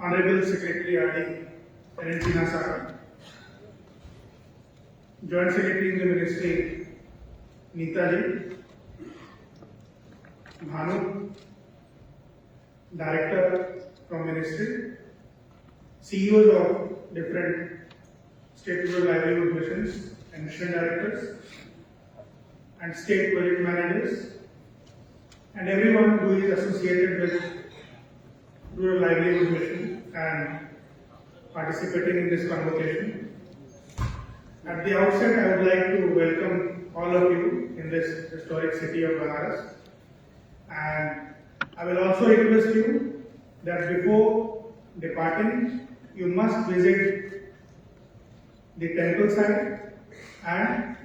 Honorable Secretary RD Valentina Sara, Joint Secretary in the Ministry Neeta Ji, Bhanu, Director from Ministry, CEOs of different state rural livelihood missions and mission directors, and state project managers, and everyone who is associated with rural livelihood mission and participating in this convocation. At the outset, I would like to welcome all of you in this historic city of Banaras, and I will also request you that before departing, you must visit the temple site and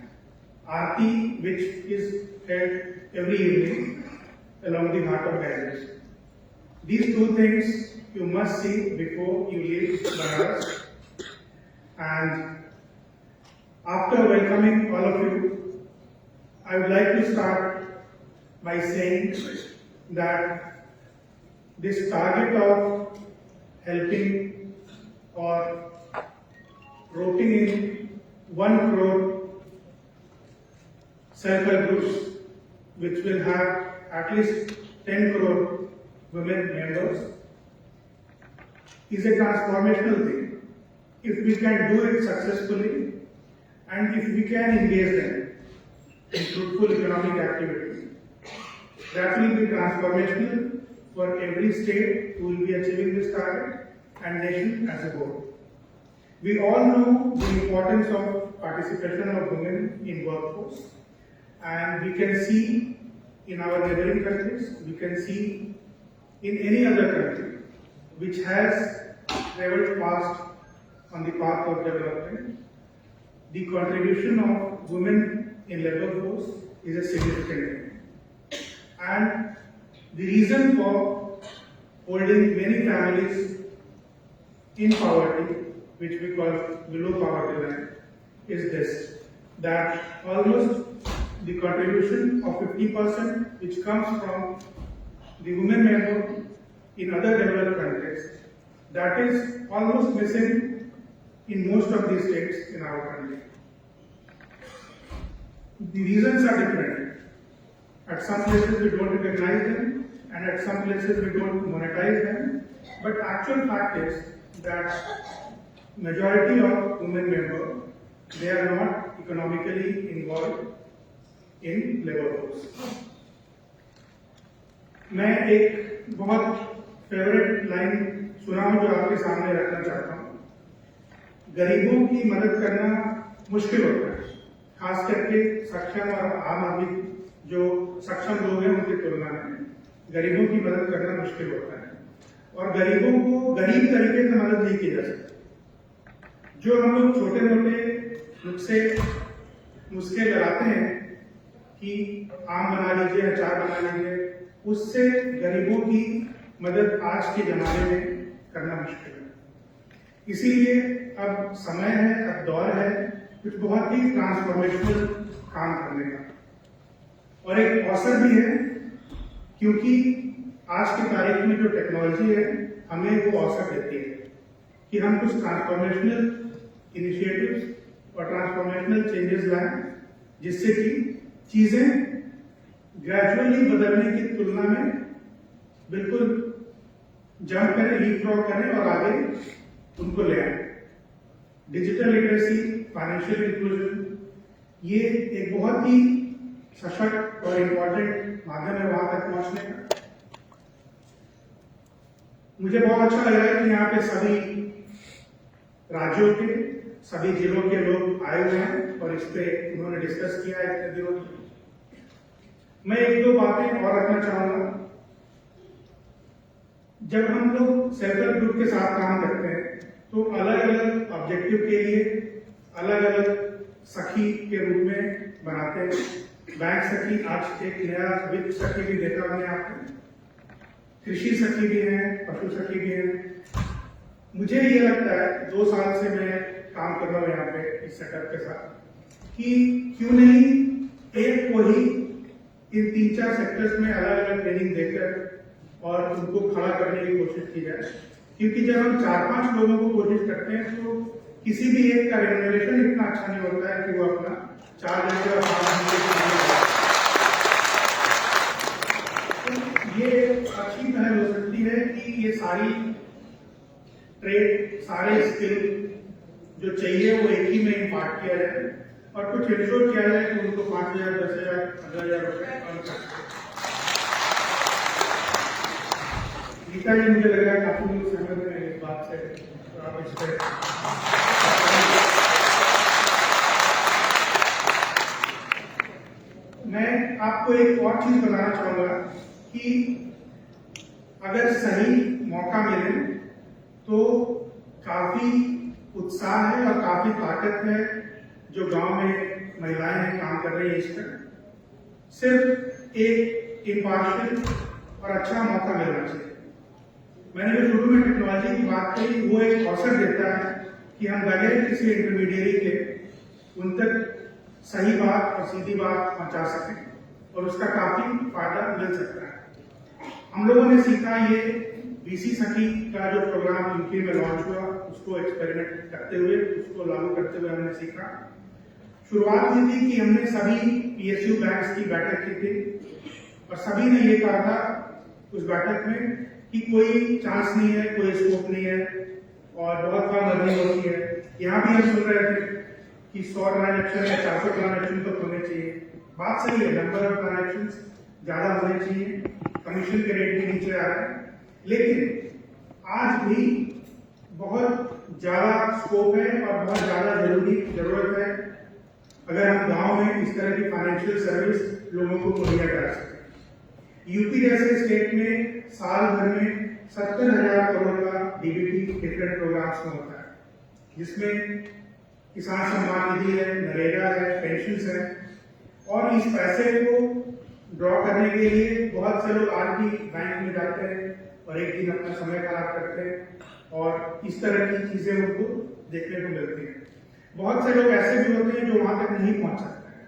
Aarti, which is held every evening along the Ghat of Ganges. These two things you must see before you leave Banaras. And after welcoming all of you, I would like to start by saying that this target of helping or roping in 1 crore self-help groups, which will have at least 10 crore women members, is a transformational thing. If we can do it successfully and if we can engage them in fruitful economic activity, that will be transformational for every state who will be achieving this target and nation as a whole. We all know the importance of participation of women in workforce, and we can see in our neighboring countries, we can see in any other country which has traveled fast on the path of development, the contribution of women in labor force is a significant thing. And the reason for holding many families in poverty, which we call below poverty line, is this, that almost the contribution of 50% which comes from the women member in other developed countries, that is almost missing in most of these states in our country. The reasons are different. At some places we don't recognize them, and at some places we don't monetize them. But actual fact is that majority of women members, they are not economically involved in labor force. मैं एक बहुत favourite line सुना हूं जो आपके सामने रखना चाहता हूं। गरीबों की मदद करना मुश्किल होता है, खास करके सक्षम और आम आदमी जो सक्षम लोग हैं उनकी तुलना में गरीबों की मदद करना मुश्किल होता है, और गरीबों को गरीब तरीके से मदद नहीं की जा सकती। जो हम लोग छोटे मोटे नुस्खे लगाते हैं कि आम बना लीजिए, अचार बना लीजिए, उससे गरीबों की मदद आज के जमाने में करना मुश्किल है। इसीलिए अब समय है, अब दौर है कुछ बहुत ही ट्रांसफॉर्मेशनल काम करने का, और एक अवसर भी है क्योंकि आज की तारीख में जो टेक्नोलॉजी है हमें वो अवसर देती है कि हम कुछ ट्रांसफॉर्मेशनल इनिशिएटिव्स और ट्रांसफॉर्मेशनल चेंजेस लाएं, जिससे कि चीजें ग्रेजुअली बदलने की तुलना में बिल्कुल जंप करें, लीपफ्रॉग करें और आगे उनको ले आए। डिजिटल लिटरेसी, फाइनेंशियल इंक्लूजन, ये एक बहुत ही सशक्त और इम्पोर्टेंट माध्यम है वहां तक पहुंचने का। मुझे बहुत अच्छा लगा कि यहाँ पे सभी राज्यों के, सभी जिलों के लोग आए हुए हैं और इस पे उन्होंने डिस्कस किया है इतने दिनों में। मैं एक दो बातें और रखना चाहूंगा। जब हम लोग सेल्फ हेल्प ग्रुप के साथ काम करते हैं तो अलग अलग ऑब्जेक्टिव के लिए अलग अलग सखी के रूप में बनाते हैं। बैंक सखी, आज एक नया वित्त सखी भी देखा हमने आपने, कृषि सखी भी है, पशु सखी भी है। मुझे ये लगता है 2 साल से मैं काम कर रहा हूँ यहाँ पे इस सेटअप के साथ कि क्यों नहीं एक को ही इन 3-4 सेक्टर्स में अलग अलग ट्रेनिंग देकर और उनको खड़ा करने की कोशिश की जाए। क्योंकि जब हम 4-5 लोगों को कोशिश करते हैं तो किसी भी एक का रेम्यूनरेशन इतना अच्छा नहीं होता है कि वो अपना 4 घंटे और 5 घंटे ये अच्छी पहल हो सकती है कि ये सारी ट्रेड, सारे स्किल जो चाहिए वो एक ही में इम्पार्ट किया जाए और कुछ इंश्योर किया जाए कि उनको 5,000, 10,000, 15,000 रुपए अर्न कर सके। गीता जी, मुझे लग रहा है काफी लोग सहमत हैं इस बात से, तो आप इस पर मैं आपको एक और चीज बताना चाहूंगा कि अगर सही मौका मिले तो काफी उत्साह है और काफी ताकत है जो गांव में महिलाएं हैं काम कर रही है इस पर। सिर्फ एक इम्पार्शियल और अच्छा मौका मिलना चाहिए। मैंने जो शुरू में टेक्नोलॉजी की बात कही वो एक अवसर देता है कि हम बगैर किसी इंटरमीडिएरी के उन तक सही बात और सीधी बात पहुंचा सकें और उसका काफी फायदा मिल सकता है। हम लोगों ने सीखा ये बीसी सखी का जो प्रोग्राम यूपी में लॉन्च हुआ उसको एक्सपेरिमेंट करते हुए, उसको लागू करते हुए हमने सीखा। शुरुआत ये थी कि हमने सभी पीएसयू बैंक्स की बैठक की थी और सभी ने ये कहा था उस बैठक में कि कोई चांस नहीं है, कोई स्कोप नहीं है और बहुत कम अर्निंग होती है। यहाँ भी हम सुन रहे थे कि 100 ट्रांजेक्शन या 400 ट्रांजेक्शन तो होने चाहिए। बात सही है, नंबर ऑफ ट्रांजेक्शन ज्यादा होने चाहिए, कमीशन के रेट भी नीचे आ रहे हैं, लेकिन आज भी बहुत ज्यादा स्कोप है और बहुत ज्यादा जरूरत है अगर हम गांव में इस तरह की फाइनेंशियल सर्विस लोगों को मुहैया करा सकें। यूपी जैसे स्टेट में साल भर में 70,000 करोड़ का डीबीटी डिफरेंट प्रोग्राम्स में होता है, जिसमें किसान सम्मान निधि है, नरेगा है, पेंशन है और इस पैसे को ड्रॉ करने के लिए बहुत से लोग आज भी बैंक में जाते हैं और एक दिन अपना समय खराब करते हैं और इस तरह की चीजें उनको देखने को मिलती हैं। बहुत से लोग ऐसे भी होते हैं जो वहां तक नहीं पहुंच सकते हैं,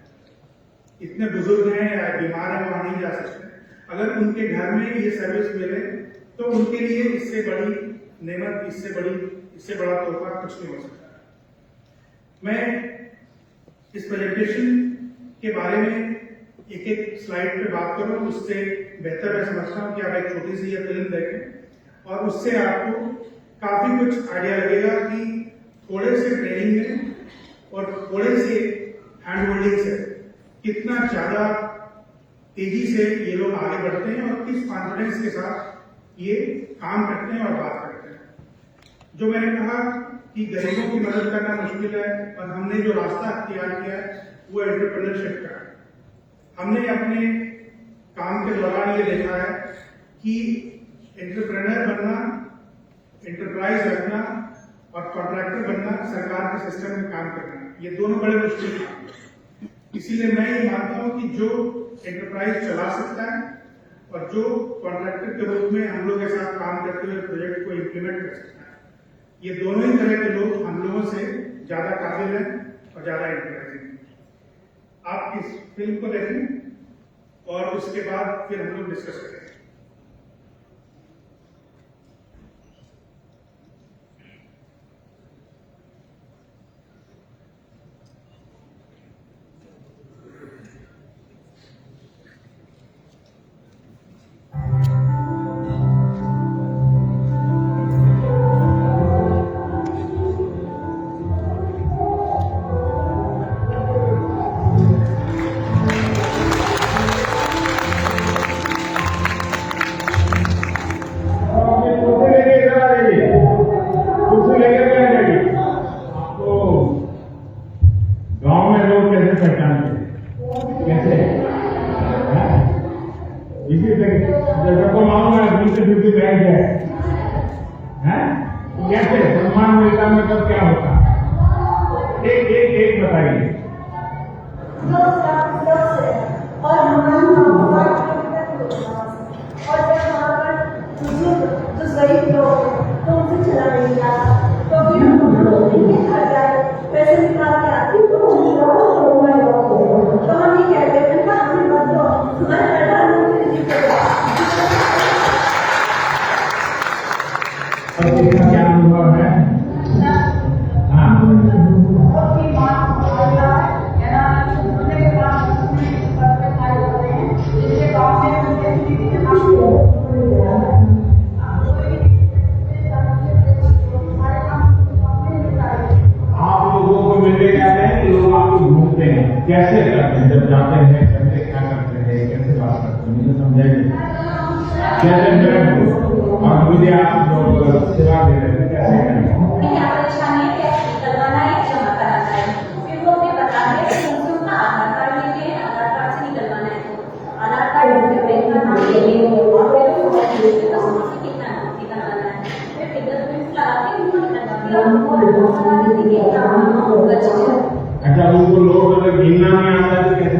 इतने बुजुर्ग हैं या बीमार हैं, वहां नहीं जा सकते। अगर उनके घर में ये सर्विस मिले तो उनके लिए इससे बड़ी नेमत, इससे बड़ा तोहफा कुछ नहीं हो सकता। मैं इस प्रेजेंटेशन के बारे में एक एक स्लाइड पे बात करूं, उससे बेहतर मैं समझता हूं कि आप एक छोटी सी ये फिल्म देखें और उससे आपको काफी कुछ आइडिया लगेगा कि थोड़े से ट्रेनिंग में और थोड़े से हैंड होल्डिंग से कितना ज्यादा तेजी से ये लोग आगे बढ़ते हैं और किस कॉन्फिडेंस के साथ ये काम करते हैं और बात करते हैं। जो मैंने कहा कि गरीबों की मदद करना मुश्किल है और हमने जो रास्ता अख्तियार किया है वो एंटरप्रेन्योरशिप का है। हमने अपने काम के दौरान ये देखा है कि एंटरप्रेन्योर बनना, एंटरप्राइज रखना और कॉन्ट्रैक्टर बनना, सरकार के सिस्टम में काम करना, ये दोनों बड़े मुश्किल काम है। इसीलिए मैं ये मानता हूं कि जो एंटरप्राइज चला सकता है और जो कॉन्ट्रैक्टर के रूप में हम लोग के साथ काम करते हुए प्रोजेक्ट को इम्प्लीमेंट कर सकता है, ये दोनों ही तरह के लोग हम लोगों से ज्यादा काबिल हैं और ज्यादा एंटरप्राइजिंग हैं। आप इस फिल्म को देखें और उसके बाद फिर हम लोग डिस्कस करें। कैसे सम्मान मिलता मतलब क्या होता? एक बताइए। और हमारी और जब वहाँ पर जो गरीब लोग तो उनसे चला नहीं जाता, तो फिर उनके घर जाए पैसे निकाल के आती तो हम ये कहते हैं ना हमें मत दो, हमारे प्रधानमंत्री जी को अब इसका क्या अनुभव है? हाँ आप लोगों को मिलके कहते हैं कि लोग आपको घूमते हैं, कैसे करते हैं? जब जाते हैं कैसे क्या करते हैं, कैसे बात करते हैं, मुझे समझाइए। कैसे करें और मुझे आप जो सेवा दे रहे हैं कैसे करें? क्या परेशानी है, कैसे निकलवाना है, जमा कराना है, फिर वो हमें बता दें कि उनसे उनका आधार कार्ड लेते हैं, आधार कार्ड से निकलवाना है, तो आधार कार्ड उनके बैंक का नाम ले लेंगे और फिर वो कितना नौकरी करवाना है, फिर फिंगरप्रिंट लगा के उनको निकलवा दिया, उनको बता देते कि नाम बच्चे हैं। अच्छा, उनको लोग अगर गिनना नहीं आता है तो कैसे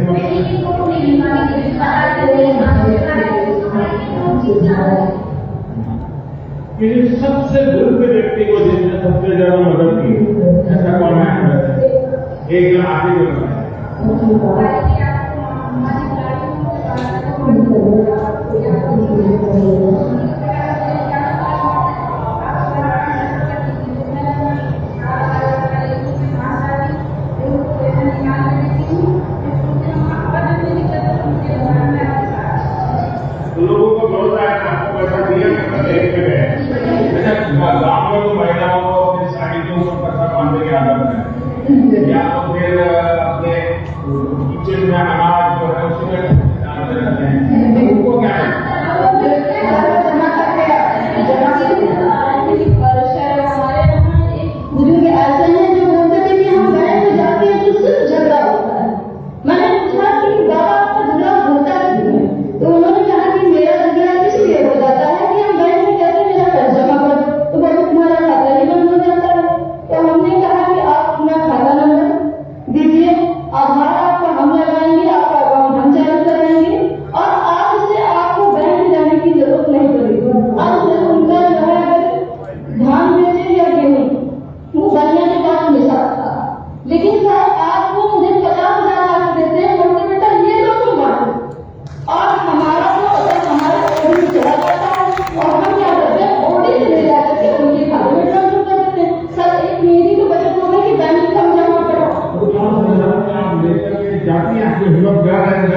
किसी सबसे बुजुर्ग व्यक्ति को जिसने सबसे ज्यादा मदद की, ऐसा कौन है? एक जन आगे जो लोगों को भरोसा है, आपको पैसा दिया एक पे गए। अच्छा, गाँव में तो महिलाओं को अपनी साड़ी के ऊपर पैसा बांधने की आदत है, या तो फिर अपने किचन में अनाज जो है उसी में डालते रहते हैं, उनको क्या है? बुजुर्ग ऐसे हैं जो बोलते थे कि हम बैंक में जाते हैं तो सिर्फ झगड़ा होता है। मैंने पूछा कि बाबा आपका झगड़ा होता क्यों है? तो उन्होंने कहा कि मेरा झगड़ा इसलिए हो जाता है कि हम बैंक में कहते मेरा पैसा जमा कर दो, तो बोले तुम्हारा खाता ही बंद हो जाता है। तो हमने कहा कि आप अपना खाता नंबर दीजिए, आधार आपका हम लगाएंगे, आपका अकाउंट हम चालू कराएंगे और आज से आपको बैंक में जाने की जरूरत नहीं पड़ेगी। आज से उनका जो है अगर धान बेचे या गेहूँ वो बनिया के पास हमेशा था, लेकिन सर आप वो मुझे 50,000 लाख देते हैं, बोलते बेटा ये लो तुम बांटो, और हमारा तो अगर हमारा ओडी चला जाता है और हम क्या करते हैं, ओडी से ले जाकर के उनके खाते में ट्रांसफर कर देते हैं। सर एक मेरी तो बचत हो गई कि बैंक में कम जमा करो। आप लेकर के जाती हैं, आपके हिम्मत कर रहे हैं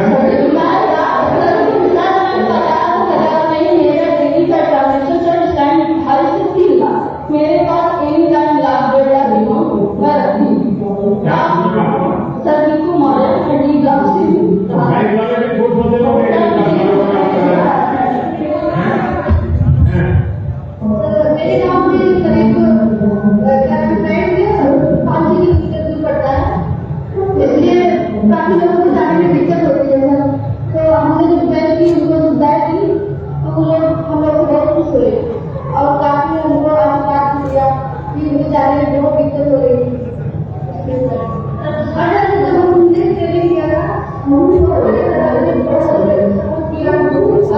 मेरे पास एनी टाइम लाख 1.5 लाख बीमा मैं रखती हूँ। सर बिल्कुल मॉडल 1.5 लाख से बैंक वाले भी खुश होते लोग मेरे गाँव में करीब 5 किलोमीटर दूर पड़ता है, इसलिए काफी लोगों को जाने में दिक्कत होती है सर। तो हमने जब बैंक की उनको सुविधाएं दी तो वो लोग हम लोग बहुत खुश हुए और काफी उनको आशीर्वाद दिया कि मुझे जाने में बहुत दिक्कत हो रही थी। अगर जब हमने ट्रेनिंग किया था हमने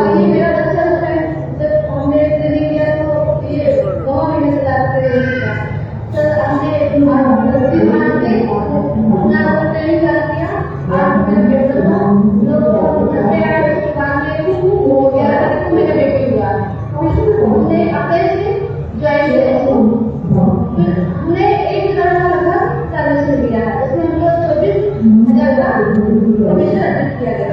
ये मेरा अच्छा है, जब हमने ट्रेनिंग किया तो ये 2 महीने से ज्यादा ट्रेनिंग किया सर। हमने अपना ट्रेनिंग कर दिया। आज मेरा बेटा हो गया, मेरा बेटी हुआ, हमने अप्रैल से ज्वाइन किया, हमने 1 तरह का सर्विस दिया है, उसमें हम लोग 24,000 का कमीशन अर्जित किया गया।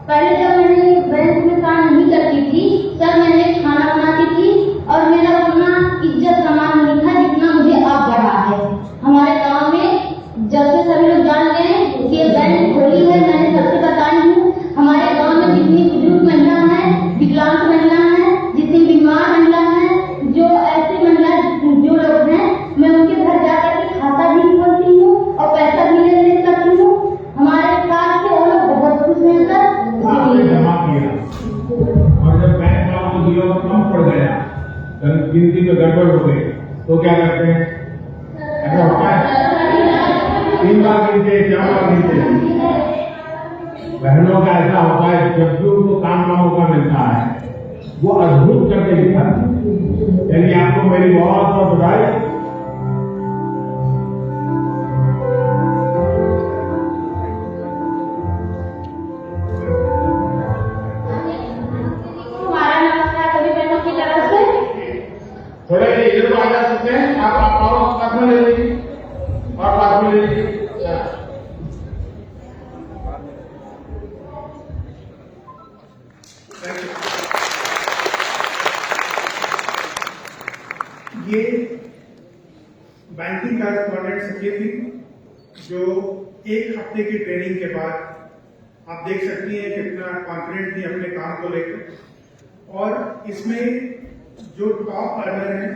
पहले जब मैंने बैंक में काम नहीं करती थी सर, मैंने खाना बनाती थी और मेरा उतना इज्जत सम्मान नहीं था जितना मुझे अब बढ़ा है। हमारे गांव में जब से सभी लोग जान गए हैं कि बैंक खोली है, मैंने सबसे बताई हूँ। हमारे गांव में जितनी बुजुर्ग महिला है, विकलांग महिला है, जितनी बीमार महिला है, जो ऐसी महिला जो लोग हैं, मैं उनके घर जाकर के खाता भी खोलती हूँ और पैसा भी ले सकती हूँ। हमारे कार्ड से वो लोग बहुत खुश हैं सर। जमा किया और जब बैंक वालों को दिया और कम पड़ गया, गिनती में गड़बड़ हो गई तो क्या करते हैं? ऐसा होता है 3 बार गिनते, 4 बार गिनते। बहनों का ऐसा होता है, जब भी उनको काम का मौका मिलता है वो अद्भुत करके दिखाते। यानी आपको मेरी बहुत बहुत बधाई। हफ्ते की ट्रेनिंग के बाद आप देख सकती हैं कितना कॉन्फिडेंट थी अपने काम को लेकर। और इसमें जो टॉप अर्नर हैं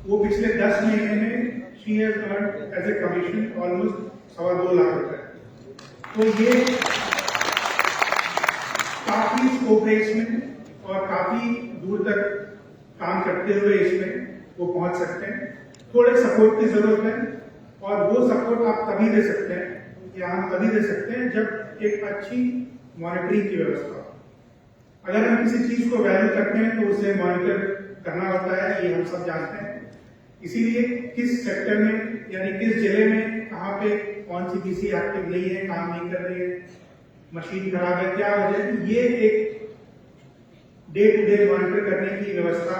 वो पिछले 10 महीने में she has earned as a commission almost 2.25 lakh रुपए। तो ये काफी स्कोप है इसमें और काफी दूर तक काम करते हुए इसमें वो पहुंच सकते हैं। थोड़े सपोर्ट की जरूरत है और वो सपोर्ट आप तभी दे सकते हैं या हम तभी दे सकते हैं जब एक अच्छी मॉनिटरिंग की व्यवस्था हो। अगर हम किसी चीज को वैल्यू करते हैं तो उसे मॉनिटर करना होता है, ये हम सब जानते हैं। इसीलिए किस सेक्टर में यानी किस जिले में कहाँ पे कौन सी पीसी एक्टिव नहीं है, काम नहीं कर रही है, मशीन खराब है, क्या वजह है, ये एक डे टू डे मॉनिटर करने की व्यवस्था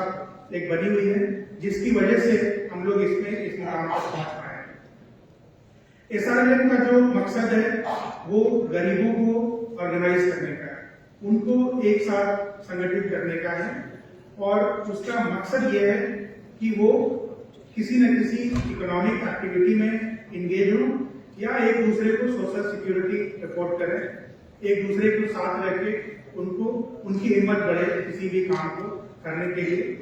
एक बनी हुई है जिसकी वजह से हम लोग इस मुकाम पर पहुंच पाए हैं। एसआरएलएम का जो मकसद है वो गरीबों को ऑर्गेनाइज करने का है, उनको एक साथ संगठित करने का है और उसका मकसद ये है कि वो किसी न किसी इकोनॉमिक एक्टिविटी में इंगेज हो या एक दूसरे को सोशल सिक्योरिटी सपोर्ट करें, एक दूसरे को साथ रखे, उनको उनकी हिम्मत बढ़े किसी भी काम को करने के लिए।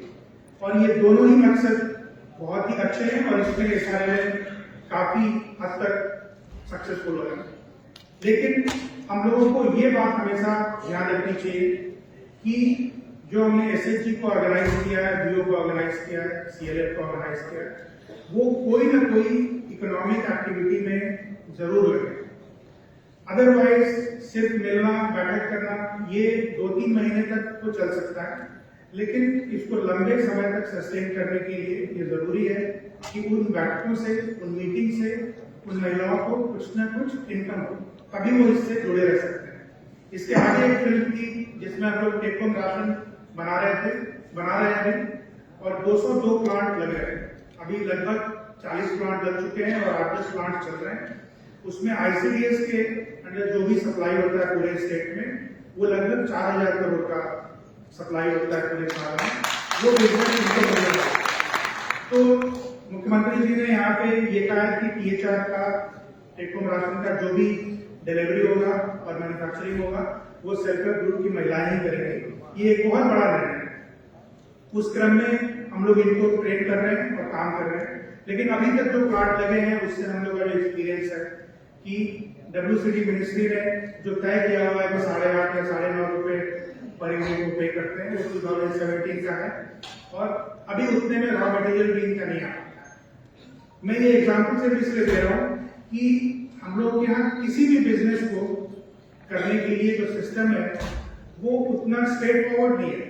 और ये दोनों ही मकसद बहुत ही अच्छे हैं और इसमें एसआरएलएम काफी हद तक सक्सेसफुल हो रहे हैं। लेकिन हम लोगों को ये बात हमेशा ध्यान रखनी चाहिए कि जो हमने एसएचजी को ऑर्गेनाइज किया है, बीओ को ऑर्गेनाइज किया है, सीएलएफ को ऑर्गेनाइज किया है, वो कोई ना कोई इकोनॉमिक एक्टिविटी में जरूर लगे। अदरवाइज सिर्फ मिलना बैठक करना ये 2-3 महीने तक तो चल सकता है, लेकिन इसको लंबे समय तक सस्टेन करने के लिए ये जरूरी है कि उन बैठकों से, उन मीटिंग से उन महिलाओं को कुछ न कुछ इनकम हो, तभी वो इससे जुड़े रह सकते हैं। इसके आगे एक फिल्म थी जिसमें हम लोग टेक होम राशन बना रहे हैं और 202 प्लांट लग रहे हैं। अभी लगभग 40 प्लांट लग चुके हैं और 8-10 प्लांट चल रहे हैं। उसमें आईसीडीएस के अंडर जो भी सप्लाई होता है पूरे स्टेट में वो लगभग 4000 करोड़ का सप्लाई होता है पूरे साल में, वो बिजनेस इनको मिल रहा है। तो मुख्यमंत्री जी ने यहाँ पे ये कहा है कि टीएचआर का, टेक होम राशन का जो भी डिलीवरी होगा और मैन्युफैक्चरिंग होगा वो सेल्फ हेल्प ग्रुप की महिलाएं ही करेंगी। ये एक बहुत बड़ा निर्णय है। उस क्रम में हम लोग इनको ट्रेन कर रहे हैं और काम कर रहे हैं। लेकिन अभी तक जो प्लांट लगे हैं उससे हम लोग का जो एक्सपीरियंस है कि WCD मिनिस्ट्री ने जो तय किया हुआ है कि 8.5 या 9.5 रुपए पर यूनिट को पे करते हैं, वो 2017 का है और अभी उतने में रॉ मटेरियल भी इनका नहीं आता। मैं ये एग्जाम्पल सिर्फ इसलिए दे रहा हूँ कि हम लोग यहाँ किसी भी बिजनेस को करने के लिए जो सिस्टम है वो उतना स्ट्रेट फॉरवर्ड नहीं है।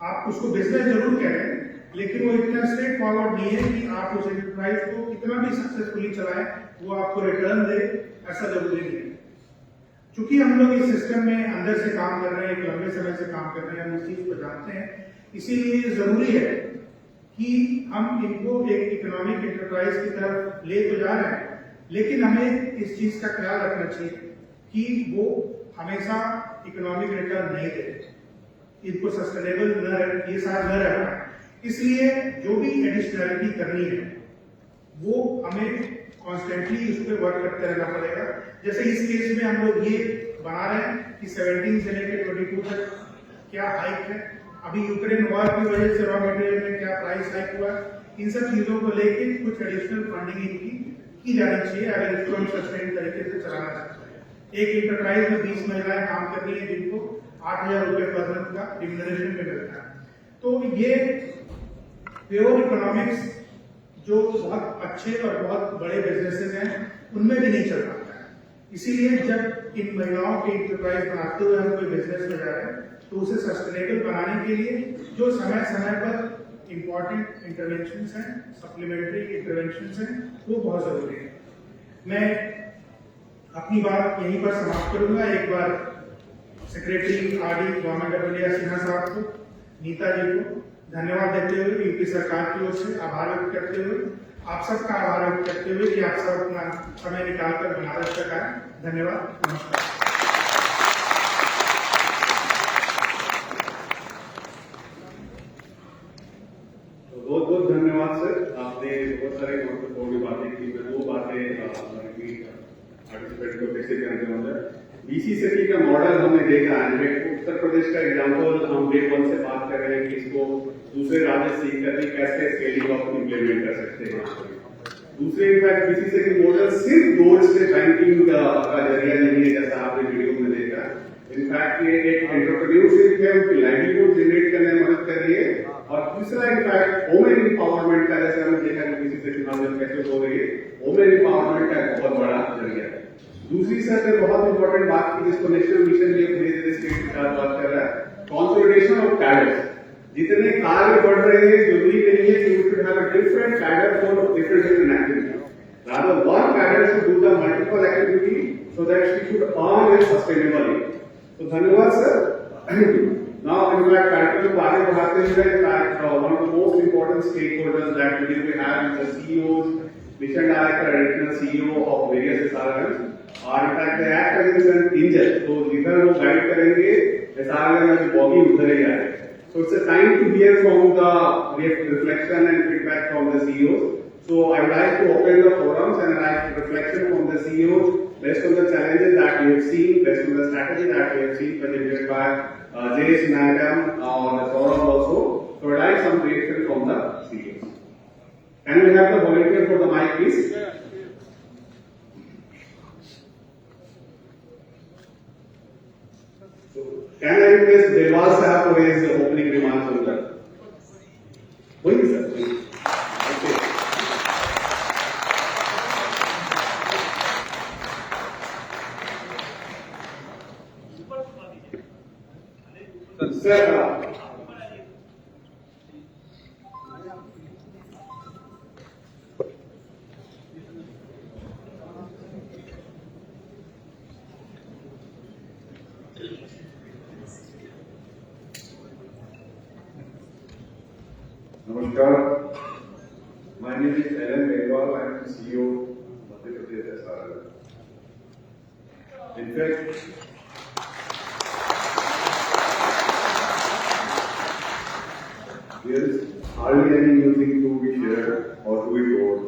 आप उसको बिजनेस जरूर कह रहे हैं लेकिन वो इतना स्ट्रेट फॉरवर्ड नहीं है कि आप उस एंटरप्राइज को कितना भी सक्सेसफुली चलाएं वो आपको रिटर्न दे, ऐसा जरूरी नहीं है। चूंकि हम लोग इस सिस्टम में अंदर से काम कर रहे हैं, एक लंबे समय से काम कर रहे हैं, हम इस चीज को जानते हैं, इसीलिए जरूरी है कि हम इनको एक इकोनॉमिक एंटरप्राइज की तरफ ले तो जा रहे हैं, लेकिन हमें इस चीज का ख्याल रखना चाहिए कि वो हमेशा इकोनॉमिक रिटर्न नहीं दे, इनको सस्टेनेबल ये साथ न रह पाए। इसलिए जो भी एडिशनलिटी करनी है वो हमें कॉन्स्टेंटली उस पर वर्क करते रहना पड़ेगा। जैसे इस केस में हम लोग ये बना रहे हैं कि 17 से लेकर 22 तक क्या हाइक है, अभी यूक्रेन वॉर की वजह से रॉ मटेरियल में क्या प्राइस हाइक हुआ, इन सब चीजों को लेकर कुछ एडिशनल फंडिंग इनकी की जानी चाहिए अगर इसको हम सस्टेन तरीके से चलाना चाहते हैं। एक इंटरप्राइज में 20 महिलाएं काम कर रही है जिनको 8000 रुपए पर मंथ का रिम्यूनरेशन पे मिलता है। तो ये प्योर इकोनॉमिक्स जो बहुत अच्छे और बहुत बड़े बिजनेसेस हैं उनमें भी नहीं चल पाता है। इसीलिए जब इन महिलाओं के इंटरप्राइज बनाते हुए हम कोई बिजनेस में जा रहे हैं तो उसे सस्टेनेबल बनाने के लिए जो समय समय पर इंपॉर्टेंट इंटरवेंशंस हैं, सप्लीमेंट्री इंटरवेंशंस हैं, वो बहुत जरूरी है। मैं अपनी बात यहीं पर समाप्त करूंगा। एक बार secretary RD government of India Sinha साहब को, नीता जी को धन्यवाद देते हुए, यूपी सरकार की ओर से आभार व्यक्त करते हुए, आप सबका आभार व्यक्त करते हुए कि आप सब अपना समय निकालकर बनारस तक आए। धन्यवाद, नमस्कार। बहुत बहुत धन्यवाद सर, आपने बहुत सारी महत्वपूर्ण बातें की। मैं दो बातें पार्टिसिपेंट को कैसे करते होंगे। बीसी सिटी का मॉडल हमने देखा है, उत्तर प्रदेश का एग्जाम्पल हम डे 1 से बात कर रहे हैं कि इसको दूसरे राज्य सीख करके कैसे स्केलिंग ऑफ इम्प्लीमेंट कर सकते हैं। दूसरे इनफैक्ट बीसी सिटी मॉडल सिर्फ डोर से बैंकिंग का जरिया नहीं है, जैसा आपने वीडियो में देखा। इनफैक्ट ये एक एंटरप्रेन्योरशिप है, उनकी लाइवलीहुड जनरेट करने में मदद कर रही है। और तीसरा इनफैक्ट वुमेन एम्पावरमेंट का, जैसे हमने देखा कि बीसी सिटी मॉडल कैसे हो रही है, वुमेन एम्पावरमेंट का एक बहुत बड़ा जरिया है। दूसरी सर ने बहुत इंपॉर्टेंट बात की, जिसको नेशनल मिशन भी धीरे धीरे स्टेट के साथ बात कर रहा है, कंसोलिडेशन ऑफ कैडर्स। जितने कार्य बढ़ रहे हैं, जरूरी नहीं है कि you should have a different cadre for different activity, rather one cadre should do the multiple activity so that she should earn it sustainably. तो धन्यवाद सर। Now, in fact, कार्यक्रम को आगे बढ़ाते हुए, in fact, one of the most important stakeholders that we have is the CEOs, mission director, regional CEO of various SRLs, और in fact they act as an angel. तो जिधर वो guide करेंगे, SRL में जो बॉगी उधर ही आए। So it's a time to hear from the reflection and feedback from the CEOs. So I would like to open the forums and like reflection from the CEOs based on the challenges that we have seen, based on the strategy that we have seen presented by Jayesh Madam or Saurabh also. So I'd like some reaction from the CEOs. Can we have the volunteer for the mic, please? So, can I request Devas Sahab to raise the opening remarks on that? Please, sir. Please. Okay. Sir, Namaskar. My name is Alan Megwal. I am the CEO of Madhya Pradesh SRL. In fact, there is hardly any new thing to be shared or to be told.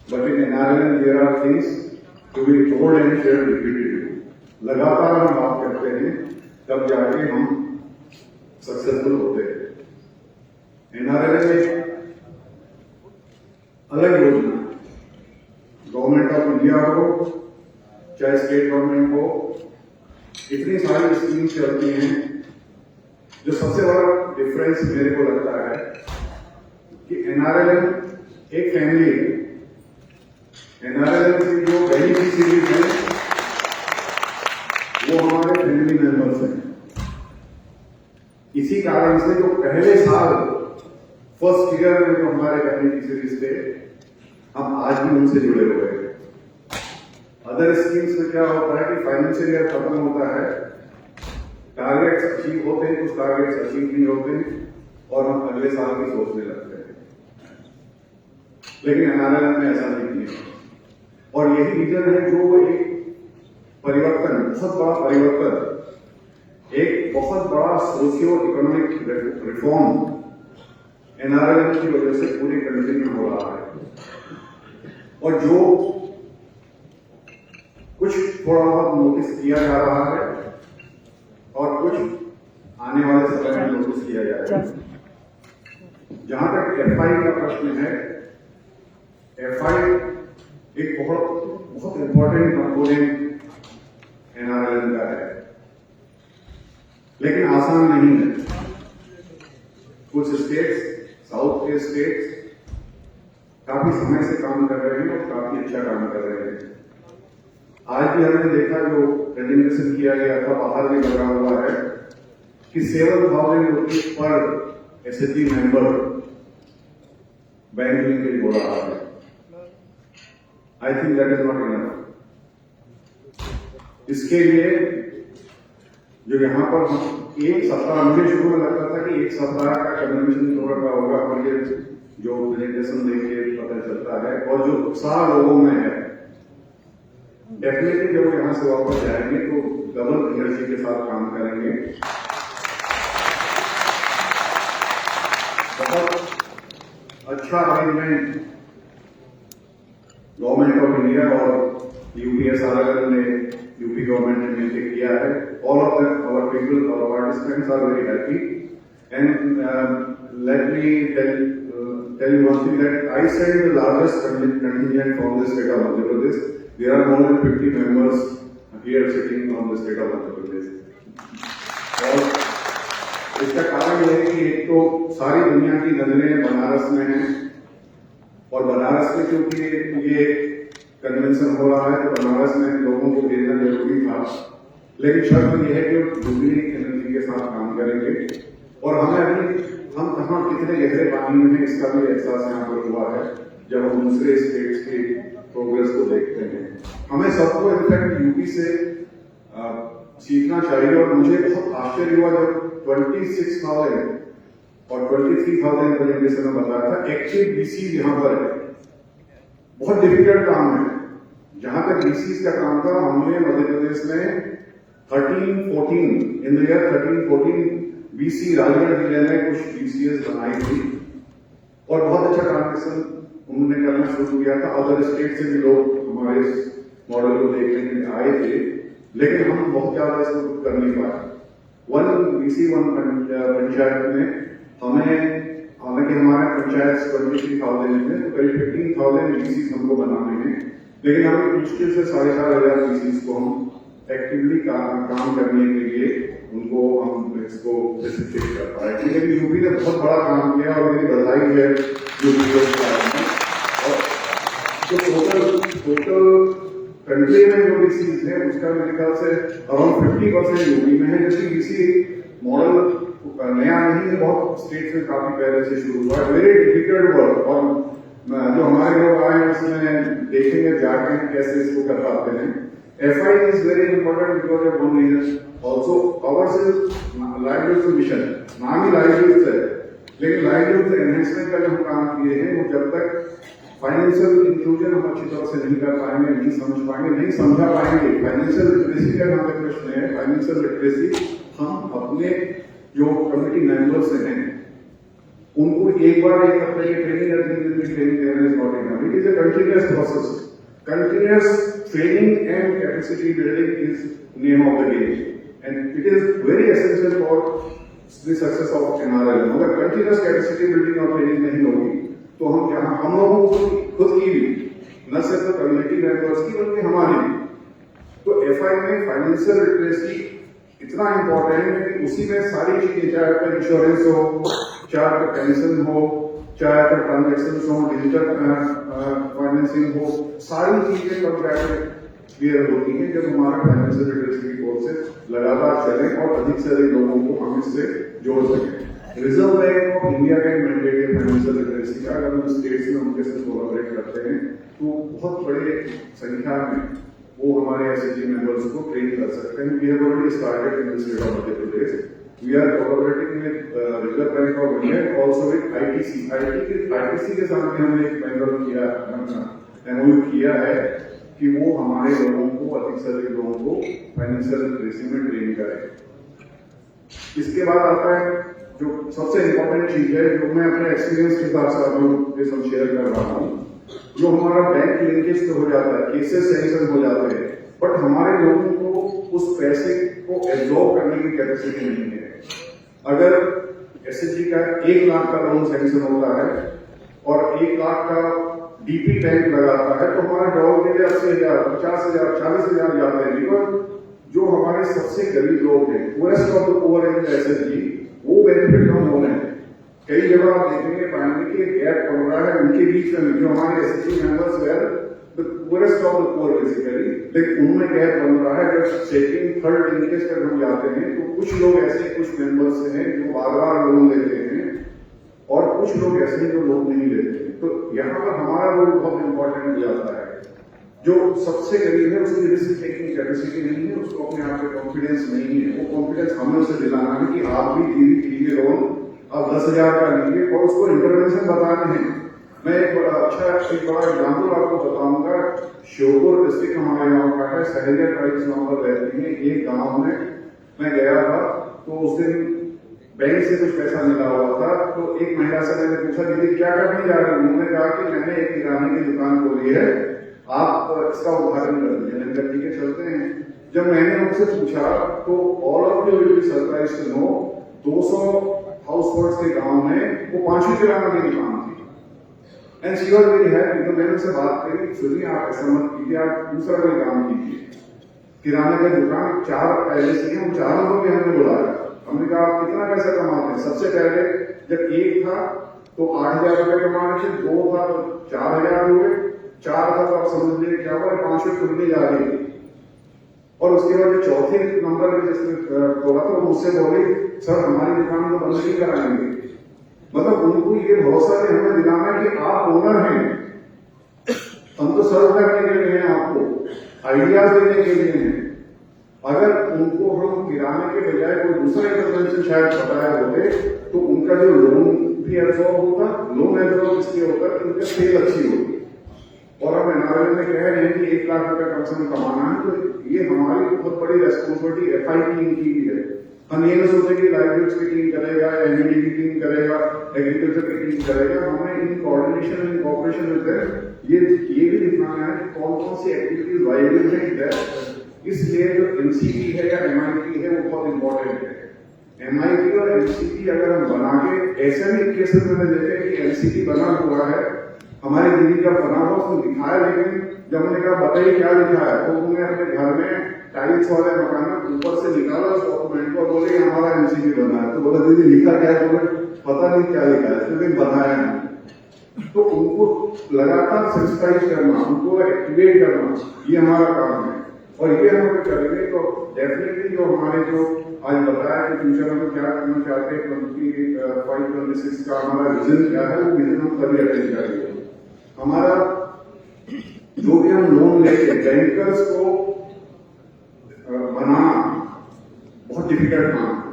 But in NRL there are things to be told and shared repeatedly. लगातार हम बात करते हैं, तब जाके हम successful होते हैं। NRL में अलग योजना, गवर्नमेंट ऑफ इंडिया हो चाहे स्टेट गवर्नमेंट हो, इतनी सारी स्कीम्स चलती हैं। जो सबसे बड़ा डिफरेंस मेरे को लगता है कि NRL एक फैमिली है। NRL की जो बेनिफिशियरीज हैं वो हमारे फैमिली मेंबर्स हैं। इसी कारण से जो पहले साल फर्स्ट ईयर में जो हमारे बेनिफिशियरीज थे, हम आज भी उनसे जुड़े हुए हैं। अदर स्कीम्स में क्या होता है कि फाइनेंशियल ईयर खत्म होता है, टारगेट्स अचीव होते हैं, कुछ टारगेट्स अचीव नहीं होते और हम अगले साल की सोचने लगते हैं। लेकिन NRL में ऐसा नहीं है और यही रीजन है जो एक परिवर्तन, बहुत बड़ा परिवर्तन, एक बहुत बड़ा सोशियो इकोनॉमिक रिफॉर्म NRL की वजह से पूरी कंट्री में हो रहा है। और जो कुछ थोड़ा बहुत नोटिस किया जा रहा है और कुछ आने वाले समय में नोटिस किया जाएगा। जहां तक FI का प्रश्न है, FI एक बहुत इंपॉर्टेंट कंपोनेंट NRL का है, लेकिन आसान नहीं है। कुछ स्टेट्स, साउथ के स्टेट्स काफी समय से काम कर रहे हैं और काफी अच्छा काम कर रहे हैं। आज भी हमने देखा जो प्रेजेंटेशन किया गया था, बाहर भी लगा हुआ है कि 7,000 rupees per SHG member banking के लिए बोल रहा है। I think that is not enough. इसके लिए जो यहाँ पर हम एक सप्ताह, मुझे शुरू में लगता था कि एक सप्ताह का कन्वेंशन थोड़ा का होगा और ये जो प्रेजेंटेशन देके पता चलता है और जो उत्साह लोगों में है, डेफिनेटली जब यहाँ से वापस जाएंगे तो डबल एनर्जी के साथ काम करेंगे। बहुत अच्छा अरेंजमेंट गवर्नमेंट ऑफ इंडिया और UPSRL ने, यूपी गवर्नमेंट ने मिलकर किया है. All of them, our people, our participants are very happy. And let me tell you one thing, that I sent the largest contingent from the state of Madhya Pradesh. There are more than 50 members here sitting from the state of Madhya Pradesh. और इसका कारण यह है कि एक तो सारी दुनिया की नजरें बनारस में हैं, और बनारस में क्योंकि ये कन्वेंशन हो रहा है तो बनारस में लोगों को भेजना जरूरी था. लेकिन शर्त यह है कि दूसरी एनर्जी के साथ काम करेंगे, और हमें अभी हम कहाँ कितने गहरे पानी में हैं इसका भी एहसास यहाँ पर हुआ है जब हम दूसरे स्टेट्स की प्रोग्रेस को देखते हैं. हमें सबको इनफैक्ट यूपी से सीखना चाहिए. और मुझे बहुत आश्चर्य हुआ जब 26,000 और 23,000 प्रेजेंटेशन में बताया था एक्टिव बीसी यहाँ पर है. बहुत डिफिकल्ट काम है. जहां तक बीसीज का काम था, हमने मध्य प्रदेश में 13-14 in the year 13-14 BC Rajgarh जिले में कुछ बीसीएस बनाई थी, और बहुत अच्छा ट्रांजेक्शन उन्होंने करना शुरू किया था. अदर स्टेट से भी लोग हमारे इस मॉडल को देखने के लिए आए थे, लेकिन हम बहुत ज्यादा इसको कर नहीं पाए. वन बीसी वन पंचायत में हमें, हालांकि हमारे पंचायत 23,000 में, तो करीब 15,000 बीसी हमको बनाने हैं, लेकिन हमें मुश्किल से 4,500 बीसी को हम एक्टिवली काम करने के लिए उनको हम इसको फैसिलिटेट कर पाए. लेकिन यूपी ने बहुत बड़ा काम किया और मेरी बधाई है यूपी को. और जो टोटल कंट्री में जो बीसीज है उसका मेरे ख्याल से अराउंड 50% यूपी में है, जबकि बीसी मॉडल नया नहीं है, बहुत स्टेट में काफी पहले से शुरू हुआ है. वेरी डिफिकल्ट वर्क, और जो हमारे लोग आए उसमें देखेंगे जाके कैसे इसको कर पाते हैं. FI is very important because of one reason. Also, ours is livelihood mission. नाम ही livelihood है, लेकिन livelihood एनहेंसमेंट का जो हम काम किए हैं वो जब तक फाइनेंशियल इंक्लूजन हम अच्छी तरह से नहीं कर पाएंगे, नहीं समझ पाएंगे, नहीं समझा पाएंगे. फाइनेंशियल लिटरेसी का यहाँ तक प्रश्न है. फाइनेंशियल लिटरेसी हम अपने जो कमिटी मेंबर्स हैं उनको एक बार एक हफ्ते की ट्रेनिंग या 3 दिन की ट्रेनिंग देना is not enough. It is a continuous process. Continuous training and capacity building is name of the game, and it is very essential for the success of NRL. अगर continuous capacity building और training नहीं होगी तो हम जहाँ हम लोगों को खुद की भी, न सिर्फ कम्युनिटी मेंबर्स की बल्कि हमारी भी, तो FI में फाइनेंशियल लिटरेसी इतना इम्पोर्टेंट है कि उसी में सारी चीजें, चाहे आपका इंश्योरेंस हो, चाहे आपका पेंशन हो, चाहे आपका ट्रांजेक्शन हो, डिजिटल फाइनेंसिंग हो, सारी चीजें कब जाकर क्लियर होती हैं जब हमारा फाइनेंशियल लिटरेसी कोर्सेज लगातार चलें और अधिक से अधिक लोगों को हम इससे जोड़ सकें. रिजर्व बैंक ऑफ इंडिया का मैंडेट है फाइनेंशियल लिटरेसी का. अगर हम स्टेट्स में उनके साथ कोलैबोरेट करते हैं तो बहुत बड़े संख्या में वो हमारे SHG मेंबर्स को ट्रेन कर सकते हैं. We have already started in the state of Madhya Pradesh. We are collaborating with Reserve Bank of India, also with ITC. ITC के साथ भी हमने एक मेमोरेंडम किया, MOU किया है कि वो हमारे लोगों को, अधिक से अधिक लोगों को फाइनेंशियल लिटरेसी में ट्रेन करे. इसके बाद आता है जो सबसे इम्पोर्टेंट चीज है, जो मैं अपने एक्सपीरियंस के साथ आप लोगों के साथ शेयर कर रहा हूँ. जो हमारा बैंक लिंकेज तो हो जाता है, केसेस सैंक्शन हो जाते हैं, बट हमारे लोगों को उस पैसे को एब्जॉर्ब करने की कैपेसिटी नहीं है. अगर SHG का 1 लाख का लोन सैंक्शन होता है और 1 लाख का DP बैंक लगाता है तो हमारे डॉलर के लिए 80,000, 50,000, 40,000 जाते हैं. लेकिन जो हमारे सबसे गरीब लोग हैं, forest of the poor in SHG, वो बेनिफिट कम हो रहे हैं. कई जगह आप देखेंगे पाएंगे कि गैप पड़ रहा है उनके बीच में, जो हमारे SHG members were the poorest of the poor basically, लेकिन उनमें गैप बन रहा है. जब सेकंड थर्ड लिंकेज पर हम जाते हैं तो कुछ लोग ऐसे, कुछ मेंबर्स हैं जो बार-बार लोन लेते हैं और कुछ लोग ऐसे हैं जो लोन नहीं लेते हैं. तो यहाँ पर हमारा रोल बहुत इंपॉर्टेंट हो जाता है. जो सबसे गरीब है उसकी रिस्क टेकिंग कैपेसिटी नहीं है, उसको अपने आप पे कॉन्फिडेंस नहीं है. वो कॉन्फिडेंस हमें उसे दिलाना है कि आप भी लीजिए लोन, आप 10,000 का लीजिए और उसको इंटरवेंशन बताने हैं. मैं एक बड़ा एग्जाम्पल आपको बताऊंगा. श्योपुर डिस्ट्रिक्ट हमारे गाँव का है, सहरिया ट्राइब्स वहां पर रहती है. एक गाँव में मैं गया था तो उस दिन बैंक से कुछ पैसा मिला हुआ था. तो एक महिला से मैंने पूछा, दीदी क्या करने जा रही हूँ? उन्होंने कहा कि मैंने एक किराने की दुकान खोली है आप इसका उदाहरण कर दीजिए, मैंने कहा ठीक है चलते हैं। जब मैंने उनसे पूछा तो all of you will be surprise to know 200 households के गांव में वो 5 किराना की दुकान थी। And she was very happy. तो मैंने उनसे बात करी, सुनिए आप ऐसा मत कीजिए, आप दूसरा कोई काम कीजिए। किराने की दुकान 4 पहले से ही, हम 4 को भी हमने बुलाया। हमने कहा आप कितना पैसा कमाते हैं? सबसे पहले जब 1 था तो 8,000 रुपए कमा रहे थे, 2 था तो 4,000 हुए, 4 था तो आप समझ लीजिए क्या हुआ, 500 खुलने जा रही थी। और उसके बाद जो चौथे नंबर पे जिसने बोला तो मुझसे बोली सर हमारी दुकान तो बंद नहीं कराएंगे। मतलब उनको ये भरोसा है हमें दिलाना है कि आप ओनर हैं, हम तो सर्व करने के लिए हैं, आपको आइडियाज देने के लिए हैं। अगर उनको हम किराने के बजाय कोई दूसरा इंटरवेंशन शायद बताए होते तो उनका जो लोन भी एब्जॉर्ब होता, लोन एब्जॉर्ब इसलिए होता कि उनका सेल अच्छी होती। और हम एनआरएल में कह रहे हैं कि 1 लाख रुपए कम से कम कमाना है, तो ये हमारी बहुत बड़ी रेस्पॉन्सिबिलिटी एफआई टीम की भी है। हम ये ना सोचे कि लाइवलीहुड्स की टीम करेगा, एनईडी की टीम करेगा, एग्रीकल्चर की टीम करेगा। हमें in coordination in cooperation with ये भी दिखाना है कि कौन कौन सी एक्टिविटीज वाइबल है। इसलिए जो एमसीपी है या एमआईपी है वो बहुत इंपॉर्टेंट है। एमआईपी और एमसीपी अगर हम बना के, ऐसे भी केसेस में देखे कि एमसीपी बना हुआ है, हमारी दीदी का बना हुआ उसने दिखाया, लेकिन जब हमने कहा बताइए क्या लिखा है तो उन्होंने अपने घर में टाइल्स वाले मकान में ऊपर से निकाला उस डॉक्यूमेंट को, बोले हमारा एमसीपी बना है। तो बोला दीदी लिखा क्या है? बोले पता नहीं क्या लिखा है, लेकिन बनाया है। तो उनको लगातार सेंसिटाइज करना, उनको एक्टिवेट करना, ये हमारा काम है। और ये हम अगर करेंगे तो डेफिनेटली जो हमारे जो आज बताया कि फ्यूचर में क्या करना चाहते हैं, 25-26 का हमारा विजन क्या है, वो विजन हम तभी अटेंड करेंगे। हमारा जो भी हम लोन लेके बैंकर्स को बनाना बहुत डिफिकल्ट काम है,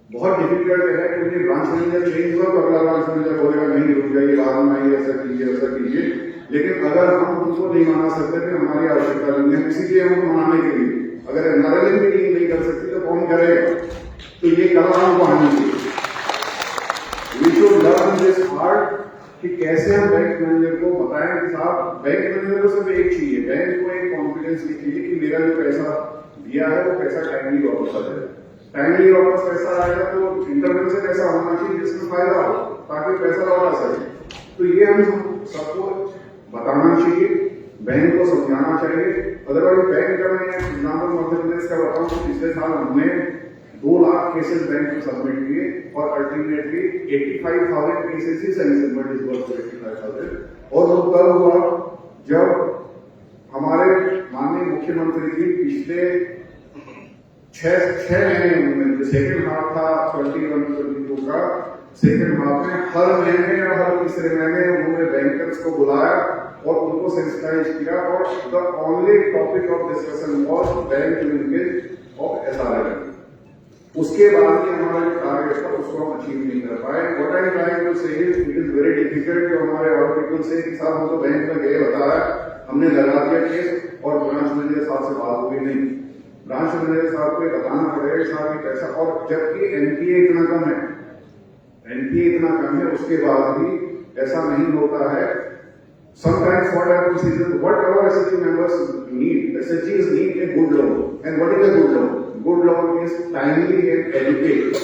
बहुत डिफिकल्ट है। क्योंकि ब्रांच मैनेजर चेंज हुआ तो अगला ब्रांच मैनेजर बोलेगा नहीं रुक जाइए, बाद में आइए, ऐसा कीजिए वैसा कीजिए। लेकिन अगर हम उनको नहीं मना सकते थे, हमारी आवश्यकता नहीं है इसीलिए हम मनाने के लिए। अगर एनआरएल भी नहीं कर सकती तो कौन करेगा? तो ये कला हमको आनी चाहिए। We should learn this art कि कैसे हम बैंक मैनेजर को बताएं कि साहब, बैंक मैनेजर को सिर्फ एक चाहिए, बैंक को एक कॉन्फिडेंस की चाहिए कि मेरा जो पैसा दिया है वो पैसा टाइमली वापस आ जाए। टाइमली वापस पैसा आएगा तो इंटरवेंशन ऐसा होना चाहिए जिसमें फायदा हो, ताकि पैसा लौटा सके। तो ये हम सबको बताना चाहिए, बैंक को समझाना चाहिए। अदरवाइज बैंक का मैं एग्जाम्पल मध्य प्रदेश का बताऊं तो पिछले साल हमने 2 लाख केसेस बैंक में सबमिट किए और अल्टीमेटली 85,000 केसेस ही सैंक्शन पर डिस्बर्स हुए, 85,000। और वो तब हुआ जब हमारे माननीय मुख्यमंत्री जी पिछले 6 महीने में जो सेकेंड हाफ था 21-22 का, सेकेंड हाफ में हर महीने या हर तीसरे महीने उन्होंने बैंकर्स को बुलाया और उनको सेंसिटाइज किया। और the only topic of discussion was bank linkage of SRL. उसके बाद ही हमारा जो टारगेट था उसको हम अचीव नहीं कर पाए। What I am trying to say is it is very difficult जो हमारे और पीपल से कि साहब हम तो बैंक में गए, बताया, हमने लगा दिया केस और ब्रांच मैनेजर साहब से बात हुई नहीं। ब्रांच मैनेजर साहब को बताना पड़ेगा साहब कि पैसा, और जबकि एनपीए इतना कम है, एनपीए इतना कम है, उसके बाद भी ऐसा नहीं होता है। Sometimes what happens is that what our SHG members need, SHGs need a good loan. And what is a good loan? Good loan is timely and adequate.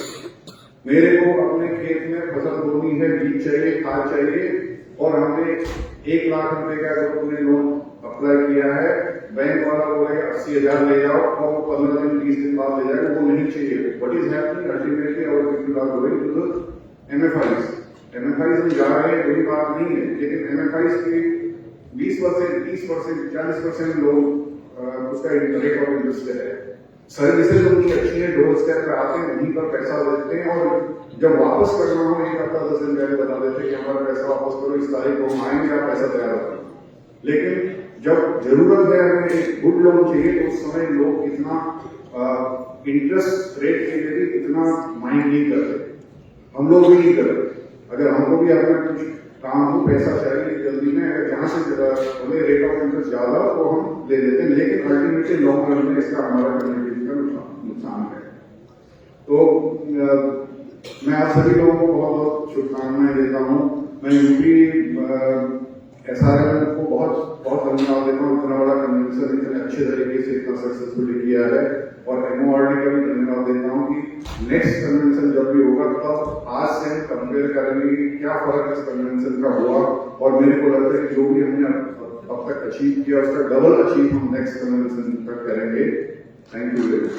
मेरे को अपने खेत में फसल बोनी है, बीज चाहिए, खाद चाहिए, और हमने 1 लाख रुपए का अगर तुमने लोन अप्लाई किया है, बैंक वाला बोलेगा 80,000 ले जाओ और 15 दिन 20 दिन बाद ले जाएगा, वो नहीं चाहिए। What is happening ultimately our people are going to the MFIs. MFIs में जा रहे हैं, बड़ी बात नहीं है, लेकिन MFIs के 20%, 30%, 40% लोग उसका रेट ऑफ इंटरेस्ट है। सर्विसेज उनकी अच्छी है, डोर स्टेप पे आते हैं, वहीं पर पैसा देते हैं, और जब वापस करना हो 1 हफ्ता 10 दिन पहले बता देते हैं कि हमारा पैसा वापस करो, इस तारीख को हम आएंगे, आप पैसा तैयार रखो। लेकिन जब जरूरत है, हमें एक गुड लोन चाहिए, तो उस समय लोग इतना इंटरेस्ट रेट के लिए भी इतना माइंड नहीं करते, हम लोग भी नहीं करते। अगर हमको भी अपना कुछ काम हो, पैसा चाहिए जल्दी में, अगर जहां से हमें रेट ऑफ इंटरेस्ट ज्यादा तो हम ले लेते हैं, लेकिन अल्टीमेटली लॉन्ग रन में इसका हमारा कम्युनिटी का नुकसान है। तो मैं आप सभी लोगों को बहुत बहुत शुभकामनाएं देता हूँ। मैं यूपी SRL को बहुत बहुत धन्यवाद देता हूँ, इतना बड़ा कन्वेंशन इतने अच्छे तरीके से इतना सक्सेसफुली किया है। और MORD का भी धन्यवाद देता हूँ कि नेक्स्ट कन्वेंशन जब भी होगा तब आज से हम कंपेयर करेंगे कि क्या फर्क इस कन्वेंशन का हुआ, और मेरे को लगता है कि जो भी हमने अब तक अचीव किया उसका डबल अचीव हम नेक्स्ट कन्वेंशन तक करेंगे। Thank you very much.